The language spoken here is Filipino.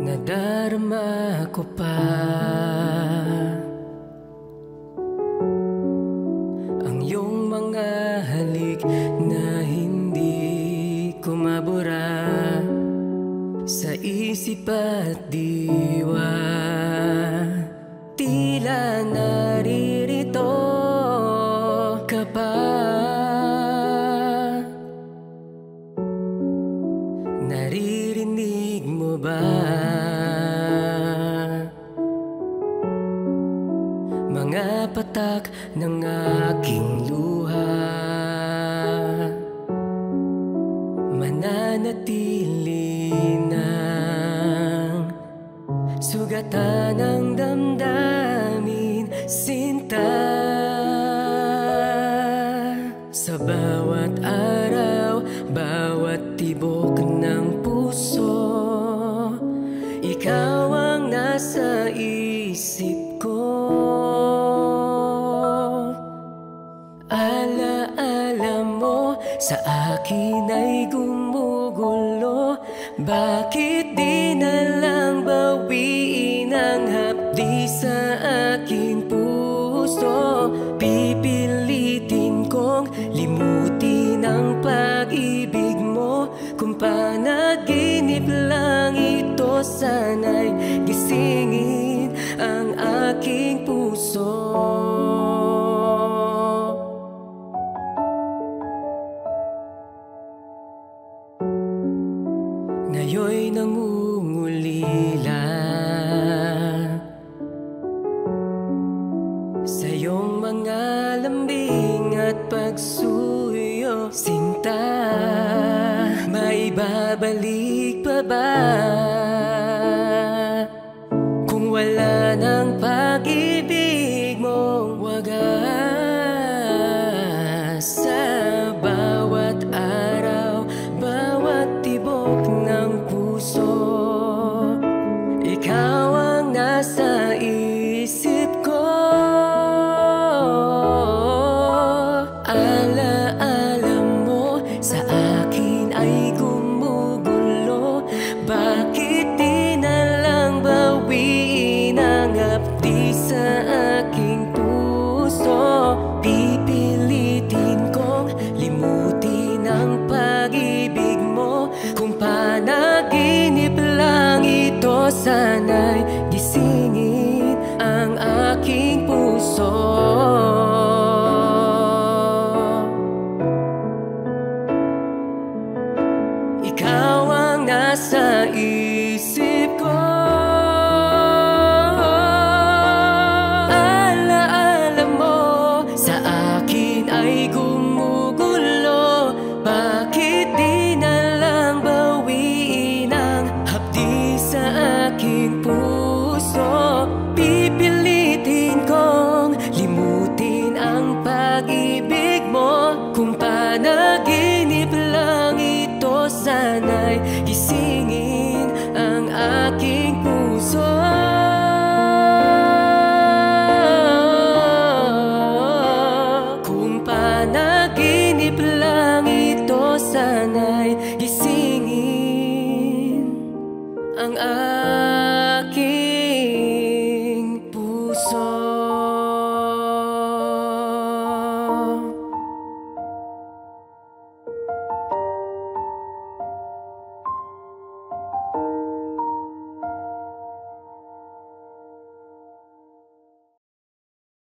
Nadarama ko pa ang iyong mga halik na hindi ko mabura sa isip at diwa. Tila naririto ka pa, naririnig mo ba mga patak ng aking luha? Mananatili ng sugatan ng damdamin, sinta. Sa bawat araw, bawat tibok ng puso, ikaw ang nasa isip ko. Alaala mo sa akin ay gumugulo. Bakit di na lang bawiin ang hapdi sa aking puso? Pipilitin kong limutin ang pag-ibig mo. Kung panaginip lang ito, sana'y gisingin ang aking puso. Ngayon'y nangungulila sa iyong mga lambing at pagsuyo, sinta. Maibabalik pa ba kung wala ng pag-ibig mong wagas? Sa bawat araw, bawat tibok ng puso, ikaw ang nasa isip ko. Alaala mo sa akin ay gumugulo. Bakit di na lang bawiin ang hapdi sa aking puso? Pipilitin kong limutin ang pag-ibig mo. Kung panaginip lang ito, sana'y gisingin ang aking puso. Ikaw ang nasa isip ko. Alaala mo sa akin ay gumugulo. Bakit di na lang bawiin ang hapdi sa aking puso? Pipilitin kong limutin ang pag-ibig mo. Kung panaginip lang ito, sana'y gisingin ang aking puso. Kung panaginip lang ito, sana'y gisingin ang